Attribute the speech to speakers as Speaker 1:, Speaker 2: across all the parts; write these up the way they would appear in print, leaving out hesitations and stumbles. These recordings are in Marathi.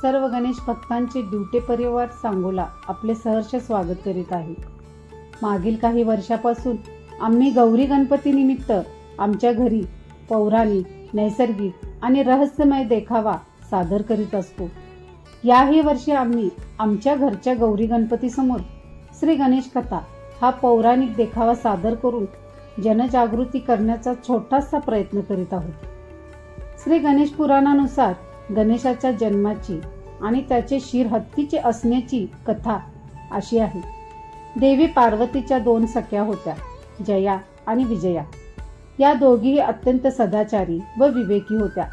Speaker 1: सर्व गणेश भक्तांचे ड्युटे परिवार सांगोला आपले सहर्ष स्वागत करीत आहे। मागील काही वर्षापासून आम्ही गौरी गणपती निमित्त आमच्या घरी पौराणिक, नैसर्गिक आणि रहस्यमय देखावा सादर करीत असतो। याही वर्षी आम्ही आमच्या घरच्या गौरी गणपती समोर श्री गणेश कथा हा पौराणिक देखावा सादर करून जनजागृती करण्याचा छोटासा प्रयत्न करीत आहोत। श्री गणेश पुराणानुसार गणेशाच्या जन्माची आणि त्याचे शिर हत्तीचे असण्याची कथा अशी आहे। देवी पार्वतीच्या दोन सख्या होत्या, जया आणि विजया। या दोघीही अत्यंत सदाचारी व विवेकी होत्या।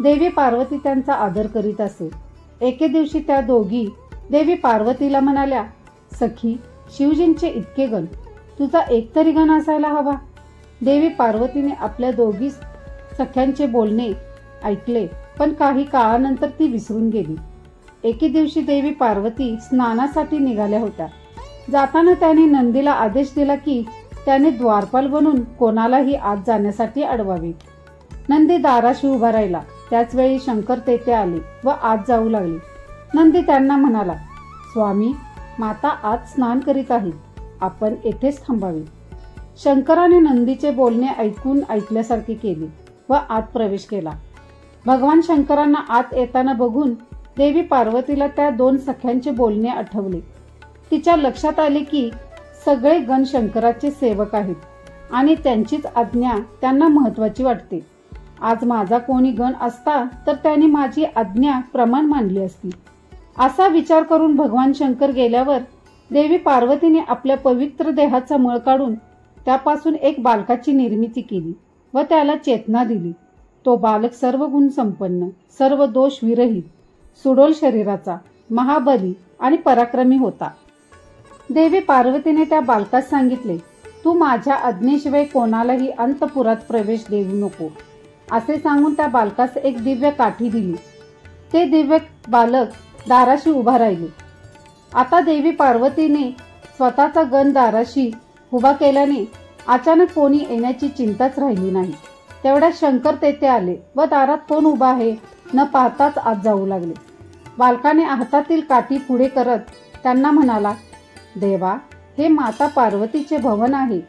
Speaker 1: देवी पार्वती त्यांचा आदर करीत असे। एके दिवशी त्या दोघी देवी पार्वतीला म्हणाल्या, सखी, शिवजींचे इतके गण, तुझा एक तरी गण असायला हवा। देवी पार्वतीने आपल्या दोघी सख्यांचे बोलणे ऐकले, पण काही काळानंतर ती विसरून गेली। एके दिवशी देवी पार्वती स्नानासाठी निघाल्या होत्या। जाताना त्याने नंदीला आदेश दिला की त्याने द्वारपाल बनून कोणालाही आत जाण्यासाठी अडवावे। नंदी दाराशी उभा राहिला। त्याच वेळी शंकर तेथे आले व आत जाऊ लागले। नंदी त्यांना म्हणाला, स्वामी, माता आत स्नान करीत आहे, आपण येथेच थांबावे। शंकराने नंदीचे बोलणे ऐकल्यासारखे केले व आत प्रवेश केला। भगवान शंकरांना आत येताना बघून देवी पार्वतीला त्या दोन सख्यांचे बोलणे आठवले। तिच्या लक्षात आले की सगळे गण शंकराचे सेवक आहेत आणि त्यांचीच आज्ञा त्यांना महत्वाची वाटते। आज माझा कोणी गण असता तर त्यांनी माझी आज्ञा प्रमाण मानली असती। असा विचार करून भगवान शंकर गेल्यावर देवी पार्वतीने आपल्या पवित्र देहाचा मळ काढून त्यापासून एक बालकाची निर्मिती केली व त्याला चेतना दिली। तो बालक सर्व गुण संपन्न, सर्व दोष विरहित, सुडोल शरीराचा, महाबली आणि पराक्रमी होता। देवी पार्वतीने त्या बालकास सांगितले, तू माझ्या आज्ञेशिवाय कोणालाही अंतपुरात प्रवेश देऊ नको। असे सांगून त्या बालकास एक दिव्य काठी दिली। ते दिव्य बालक दाराशी उभा राहिले। आता देवी पार्वतीने स्वतःचा गण दाराशी उभा केल्याने अचानक कोणी येण्याची चिंताच राहिली नाही। तेवढ्यात शंकर तेथे आले व दारात कोण उभा आहे न पाहताच आत जाऊ लागले। बालकाने हातातील काठी पुढे करत त्यांना म्हणाला, देवा, हे माता पार्वतीचे भवन आहे,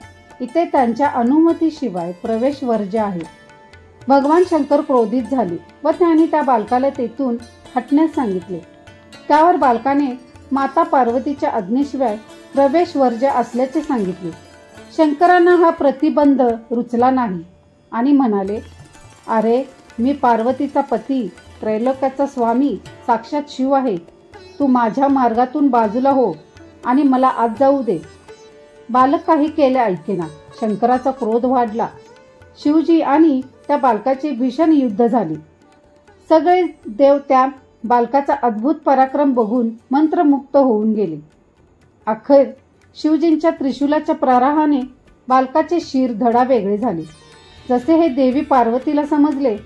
Speaker 1: इथे त्यांच्या अनुमतीशिवाय प्रवेश वर्ज्य आहे। भगवान शंकर क्रोधित झाले व त्यांनी त्या बालकाला तेथून हटण्यास सांगितले। त्यावर बालकाने माता पार्वतीच्या आज्ञेशिवाय प्रवेश वर्ज्य असल्याचे सांगितले। शंकरांना हा प्रतिबंध रुचला नाही आणि म्हणाले, अरे, मी पार्वतीचा पती, त्रैलोक्याचा स्वामी, साक्षात शिव आहे। तू माझ्या मार्गातून बाजूला हो आणि मला आत जाऊ दे। बालक काही केले ऐकेना। शंकराचा क्रोध वाढला। शिवजी आणि त्या बालकाचे भीषण युद्ध झाले। सगळे देव त्या बालकाचा अद्भुत पराक्रम बघून मंत्रमुग्ध होऊन गेले। अखेर शिवजींच्या त्रिशूलाच्या प्रहाराने बालकाचे शिर धडा वेगळे झाले। जसे हे देवी पार्वतीला समजले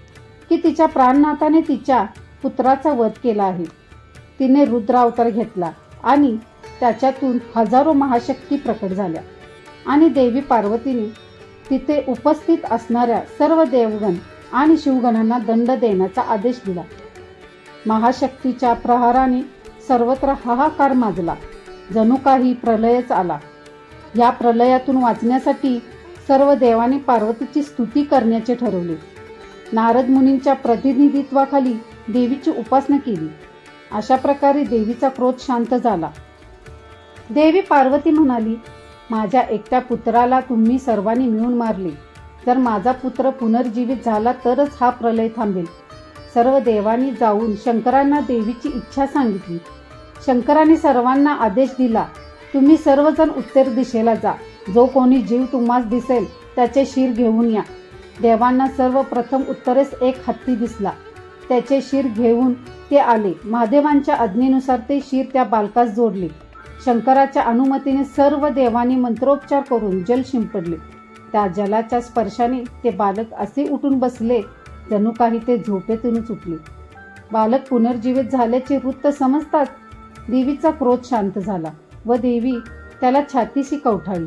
Speaker 1: की तिच्या प्राणनाथाने तिच्या पुत्राचा वध केला आहे, तिने रुद्र अवतार घेतला आणि त्याच्यातून हजारो महाशक्ती प्रकट झाल्या आणि देवी पार्वतीने तिथे उपस्थित असणाऱ्या सर्व देवगण आणि शिवगणांना दंड देण्याचा आदेश दिला। महाशक्तीच्या प्रहाराने सर्वत्र हाहाकार माजला, जणू काही प्रलयच आला। या प्रलयातून वाचण्यासाठी सर्व देवांनी पार्वतीची स्तुती करण्याचे ठरवले। नारद मुनींच्या प्रतिनिधित्वाखाली देवीची उपासना केली। अशा प्रकारे देवीचा क्रोध शांत झाला। देवी पार्वती म्हणाली, माझ्या एकट्या पुत्राला तुम्ही सर्वांनी मिळून मारले। जर माझा पुत्र पुनर्जीवित झाला तरच हा प्रलय थांबेल। सर्व देवांनी जाऊन शंकरांना देवीची इच्छा सांगितली। शंकरांनी सर्वांना आदेश दिला, तुम्ही सर्वजण उत्तर दिशेला जा। जो कोणी जीव तुम्हास दिसेल त्याचे शिर घेऊन या। देवांना सर्वप्रथम उत्तरेस एक हत्ती दिसला। त्याचे शिर घेऊन ते आले। महादेवांच्या आज्ञेनुसार ते शिर त्या बालकास जोडले। शंकराच्या अनुमतीने सर्व देवांनी मंत्रोच्चार करून जल शिंपडले। त्या जलाच्या स्पर्शाने ते बालक असे उठून बसले जणू काही ते झोपेतूनच उठले। बालक पुनर्जीवित झाल्याचे वृत्त समजताच देवीचा क्रोध शांत झाला व देवी त्याला छातीशी कवठाळली।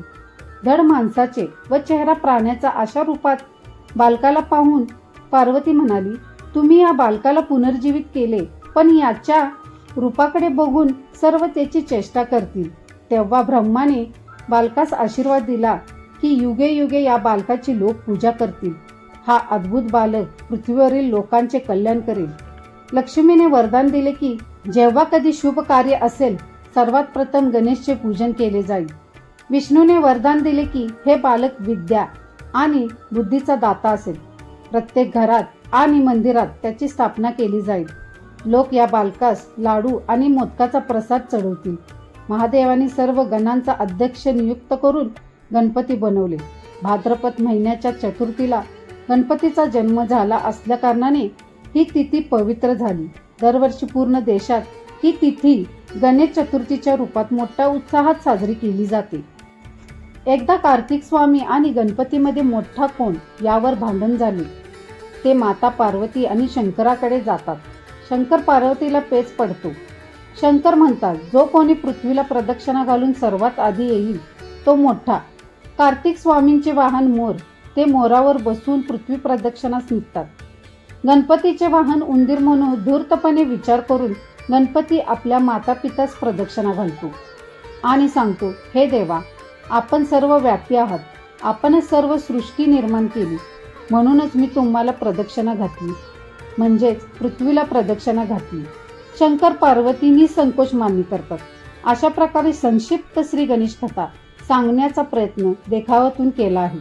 Speaker 1: धड माणसाचे व चेहरा प्राण्याचा अशा रूपात बालकाला पाहून पार्वती म्हणाली, तुम्ही या बालकाला पुनर्जीवित केले पण याच्या रूपाकडे बघून सर्व त्याची चेष्टा करतील. तेव्हा ब्रह्माने बालकास आशीर्वाद दिला की युगे युगे या बालकाची लोक पूजा करतील. हा अद्भुत बालक पृथ्वीवरील लोकांचे कल्याण करेल. लक्ष्मीने वरदान दिले की जेव्हा कधी शुभ कार्य असेल सर्वात प्रथम गणेशचे पूजन केले जाईल. विष्णूने वरदान दिले की हे बालक विद्या आणि बुद्धीचा दाता असेल. प्रत्येक घरात आणि मंदिरात त्याची स्थापना केली जाईल. लोक या बालकास लाडू आणि मोदकाचा प्रसाद चढवतील. महादेवाने सर्व गणांचा अध्यक्ष नियुक्त करून गणपती बनवले. भाद्रपद महिन्याच्या चतुर्थीला गणपतीचा जन्म झाला असल्या कारणाने ही तिथी पवित्र झाली. दरवर्षी पूर्ण देशात ही तिथी गणेश चतुर्थीच्या रूपात मोठ्या उत्साहात साजरी केली जाते. एकदा कार्तिक स्वामी आणि गणपतीमध्ये मोठा कोण यावर भांडण झाले. ते माता पार्वती आणि शंकराकडे जातात. शंकर पार्वतीला पेच पडतो. शंकर म्हणतात, जो कोणी पृथ्वीला प्रदक्षिणा घालून सर्वात आधी येईल तो मोठा. कार्तिक स्वामींचे वाहन मोर. ते मोरावर बसून पृथ्वी प्रदक्षिणास निघतात. गणपतीचे वाहन उंदीर म्हणून धूर्तपणे विचार करून गणपती आपल्या माता पितास प्रदक्षिणा घालतो आणि सांगतो, हे देवा, आपण सर्व व्यापी आहात. आपणच सर्व सृष्टी निर्माण केली, म्हणूनच मी तुम्हाला प्रदक्षिणा घातली, म्हणजेच पृथ्वीला प्रदक्षिणा घातली. शंकर पार्वती निसंकोच मान्य करतात. अशा प्रकारे संक्षिप्त श्री गणेश कथा सांगण्याचा प्रयत्न देखावातून केला आहे.